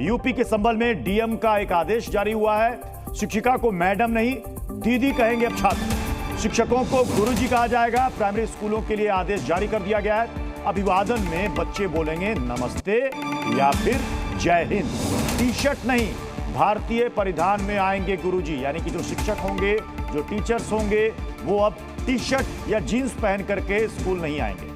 UP के संभल में DM का एक आदेश जारी हुआ है। शिक्षिका को मैडम नहीं दीदी कहेंगे अब छात्र। शिक्षकों को गुरुजी कहा जाएगा। प्राइमरी स्कूलों के लिए आदेश जारी कर दिया गया है। अभिवादन में बच्चे बोलेंगे नमस्ते या फिर जय हिंद। टी शर्ट नहीं भारतीय परिधान में आएंगे गुरुजी, यानी कि जो शिक्षक होंगे, जो टीचर्स होंगे, वो अब टी शर्ट या जीन्स पहन करके स्कूल नहीं आएंगे।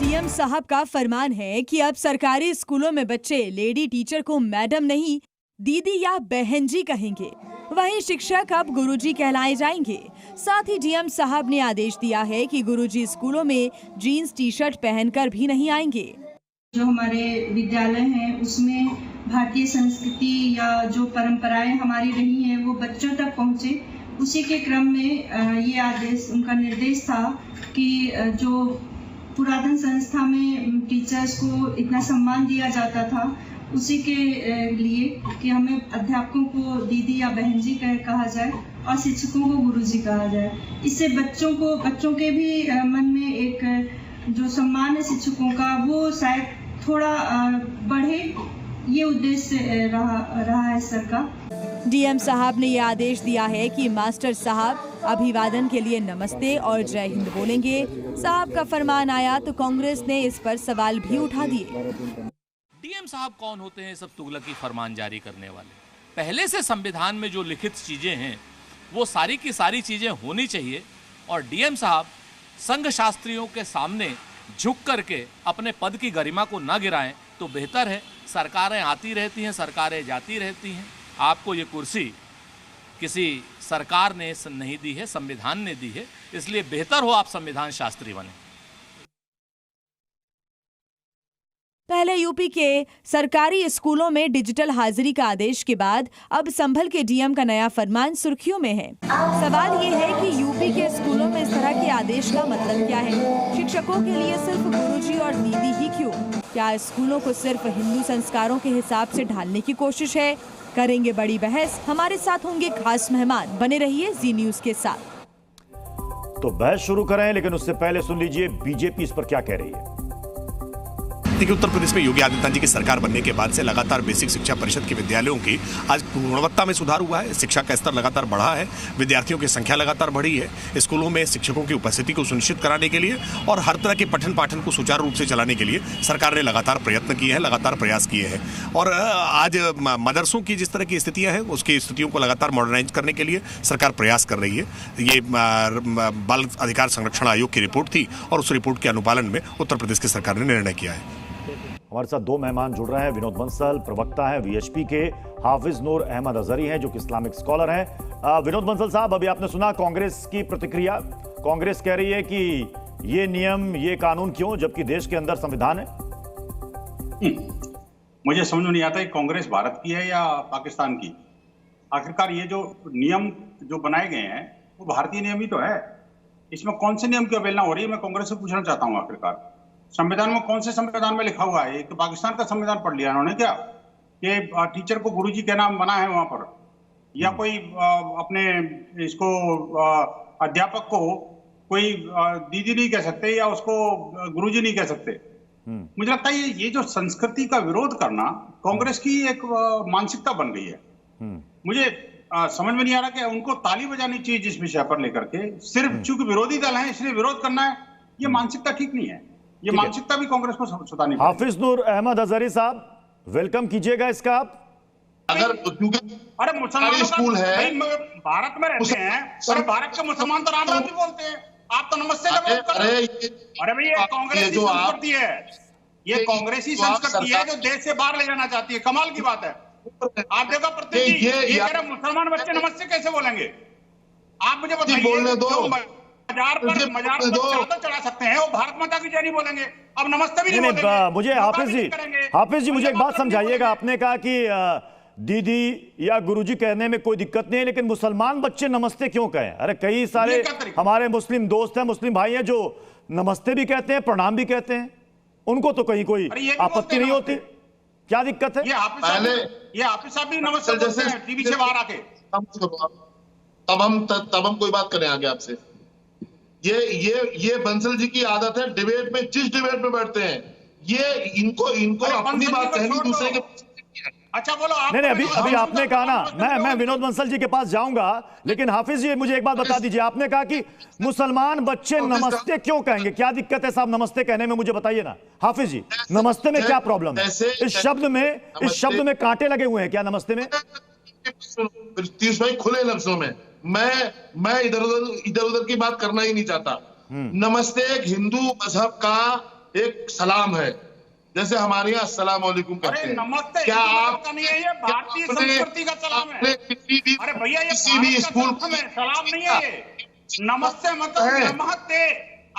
डीएम साहब का फरमान है कि अब सरकारी स्कूलों में बच्चे लेडी टीचर को मैडम नहीं दीदी या बहन जी कहेंगे। वहीं शिक्षक अब गुरुजी कहलाए जाएंगे। साथ ही डीएम साहब ने आदेश दिया है कि गुरुजी स्कूलों में जीन्स टी शर्ट पहनकर भी नहीं आएंगे। जो हमारे विद्यालय हैं उसमें भारतीय संस्कृति या जो परंपराएं हमारी रही हैं वो बच्चों तक पहुंचे, उसी के क्रम में ये आदेश, उनका निर्देश था कि जो पुरातन संस्था में टीचर्स को इतना सम्मान दिया जाता था, उसी के लिए कि हमें अध्यापकों को दीदी या बहन जी कहा जाए और शिक्षकों को गुरुजी कहा जाए। इससे बच्चों के भी मन में एक जो सम्मान है शिक्षकों का वो शायद थोड़ा बढ़े, ये उद्देश्य रहा है सर का। डीएम साहब ने यह आदेश दिया है कि मास्टर साहब अभिवादन के लिए नमस्ते और जय हिंद बोलेंगे। साहब का फरमान आया तो कांग्रेस ने इस पर सवाल भी उठा दिए। डीएम साहब कौन होते हैं सब तुगलकी फरमान जारी करने वाले? पहले से संविधान में जो लिखित चीजें हैं वो सारी की सारी चीजें होनी चाहिए और डीएम साहब संघ शास्त्रियों के सामने झुक करके अपने पद की गरिमा को न गिराएं तो बेहतर है। सरकारें आती रहती हैं, सरकारें जाती रहती हैं। आपको ये कुर्सी किसी सरकार ने नहीं दी है, संविधान ने दी है, इसलिए बेहतर हो आप संविधान शास्त्री बने। पहले यूपी के सरकारी स्कूलों में डिजिटल हाजिरी का आदेश के बाद अब संभल के डीएम का नया फरमान सुर्खियों में है। सवाल ये है कि यूपी के स्कूलों में इस तरह के आदेश का मतलब क्या है? शिक्षकों के लिए सिर्फ गुरुजी और दीदी ही क्यों? क्या स्कूलों को सिर्फ हिंदू संस्कारों के हिसाब से ढालने की कोशिश है? करेंगे बड़ी बहस। हमारे साथ होंगे खास मेहमान। बने रहिए जी न्यूज के साथ। तो बहस शुरू करें, लेकिन उससे पहले सुन लीजिए बीजेपी इस पर क्या कह रही है। देखिए, उत्तर प्रदेश में योगी आदित्यनाथ जी की सरकार बनने के बाद से लगातार बेसिक शिक्षा परिषद के विद्यालयों की आज गुणवत्ता में सुधार हुआ है। शिक्षा का स्तर लगातार बढ़ा है, विद्यार्थियों की संख्या लगातार बढ़ी है। स्कूलों में शिक्षकों की उपस्थिति को सुनिश्चित कराने के लिए और हर तरह के पठन पाठन को सुचारू रूप से चलाने के लिए सरकार ने लगातार प्रयत्न किए हैं, लगातार प्रयास किए हैं। और आज मदरसों की जिस तरह की स्थितियां हैं उसकी स्थितियों को लगातार मॉडर्नाइज करने के लिए सरकार प्रयास कर रही है। ये बाल अधिकार संरक्षण आयोग की रिपोर्ट थी और उस रिपोर्ट के अनुपालन में उत्तर प्रदेश की सरकार ने निर्णय किया है। हमारे साथ दो मेहमान जुड़ रहे हैं। विनोद बंसल प्रवक्ता है वीएचपी के, हाफिज नूर अहमद अजहरी हैं जो कि इस्लामिक स्कॉलर हैं। विनोद बंसल साहब, अभी आपने सुना कांग्रेस की प्रतिक्रिया। कांग्रेस कह रही है कि ये नियम, ये कानून क्यों, जबकि देश के अंदर संविधान है। मुझे समझ में नहीं आता कि कांग्रेस भारत की है या पाकिस्तान की। आखिरकार ये जो नियम जो बनाए गए हैं वो भारतीय नियम ही तो है। इसमें कौन से नियम की अवहेलना हो रही है, मैं कांग्रेस से पूछना चाहता हूँ। आखिरकार संविधान में कौन से संविधान में लिखा हुआ है? एक तो पाकिस्तान का संविधान पढ़ लिया उन्होंने क्या, कि टीचर को गुरुजी कहना मना है वहां पर, या कोई अपने इसको अध्यापक को कोई दीदी नहीं कह सकते या उसको गुरुजी नहीं कह सकते। मुझे लगता है ये जो संस्कृति का विरोध करना कांग्रेस की एक मानसिकता बन गई है। मुझे समझ में नहीं आ रहा कि उनको ताली बजानी चाहिए जिस विषय पर लेकर के, सिर्फ चूंकि विरोधी दल है इसलिए विरोध करना है, ये मानसिकता ठीक नहीं है। ये मानसिकता भी कांग्रेस को सुधारनी पड़ेगी। हाफिज नूर अहमद अजहरी साहब, वेलकम कीजिएगा इसका आप। अगर अरे मुसलमान स्कूल है, भारत में रहते हैं, अरे भारत के मुसलमान तो राम राम भी बोलते हैं, आप तो नमस्ते का विरोध कर रहे हैं। अरे भाई ये कांग्रेसी संस्कृति है, ये कांग्रेसी संस्कृति है जो देश से बाहर ले जाना चाहती है। कमाल की बात है। आप देखो प्रत्येक ये कह रहे मुसलमान बच्चे नमस्ते कैसे बोलेंगे? आप मुझे बताइए। मजार पर चादर चढ़ा सकते हैं, वो भारत माता की जय नहीं बोलेंगे, अब नमस्ते भी नहीं बोलेंगे। मुझे हाफिज जी मुझे एक बात समझाइएगा। आपने कहा कि दीदी या गुरुजी कहने में कोई दिक्कत नहीं है, लेकिन मुसलमान बच्चे नमस्ते क्यों कहें? अरे कई सारे हमारे मुस्लिम दोस्त हैं, मुस्लिम भाई हैं जो नमस्ते भी कहते हैं, प्रणाम भी कहते हैं, उनको तो कहीं कोई आपत्ति नहीं होती। क्या दिक्कत है? ये हाफिज साहब भी नमस्ते बोलते हैं टीवी से बाहर आके। तब हम कोई बात करें आगे आपसे। ये बंसल जी की आदत है, डिबेट में जिस डिबेट में बैठते हैं ये इनको अपनी बात कहनी दूसरे के। अच्छा बोलो आप। नहीं अभी आपने कहा ना, मैं विनोद बंसल जी के पास जाऊंगा, लेकिन हाफिज जी मुझे एक बात बता दीजिए, आपने कहा कि मुसलमान बच्चे नमस्ते क्यों कहेंगे, क्या दिक्कत है साहब नमस्ते कहने में, मुझे बताइए ना हाफिज जी, नमस्ते में क्या प्रॉब्लम है? इस शब्द में कांटे लगे हुए हैं क्या नमस्ते में? तीस भाई खुले लफ्जों में मैं इधर उधर की बात करना ही नहीं चाहता। नमस्ते एक हिंदू मजहब का एक सलाम है, जैसे हमारे यहाँ अस्सलाम वालेकुम कहते हैं। नमस्ते क्या आप नहीं है, ये भारतीय संस्कृति का सलाम है। अरे भैया ये किसी भी स्कूल सलाम नहीं है ये, नमस्ते मतलब नमस्ते,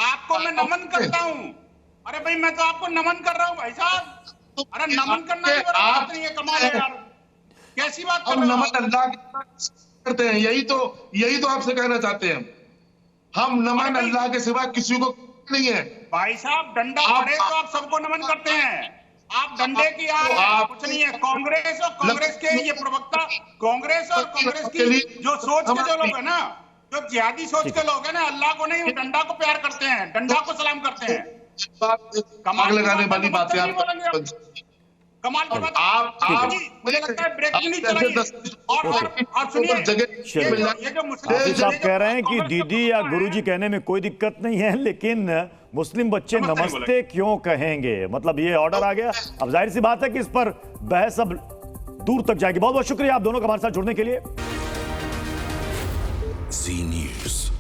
आपको मैं नमन करता हूँ। अरे भाई मैं तो आपको नमन कर रहा हूँ भाई साहब। अरे नमन करना बात नहीं है, कमाल है यार, कैसी बात कर रहे हो? नमन अल्लाह करते हैं, यही तो आपसे कहना चाहते हैं हम नमन अल्लाह के सिवा किसी को नहीं है। भाई साहब डंडा पड़े तो आप सबको नमन करते हैं, आप डंडे की आप कुछ नहीं है। कांग्रेस के ये प्रवक्ता, कांग्रेस और कांग्रेस की जो सोच के जो लोग है ना, जो जिहादी सोच के लोग है ना, अल्लाह को नहीं डंडा को प्यार करते हैं, डंडा को सलाम करते हैं। कमाल लगाने वाली बात है आप, कमाल की बात। मुझे लगता है ब्रेक नहीं चलाइए। और सुनिए, ये जो हाफिज साहब कह रहे हैं कि दीदी या गुरुजी कहने में कोई दिक्कत नहीं है, लेकिन मुस्लिम बच्चे नमस्ते क्यों कहेंगे, मतलब ये ऑर्डर आ गया। अब जाहिर सी बात है कि इस पर बहस अब दूर तक जाएगी। बहुत बहुत शुक्रिया आप दोनों का हमारे साथ जुड़ने के लिए। जी न्यूज़।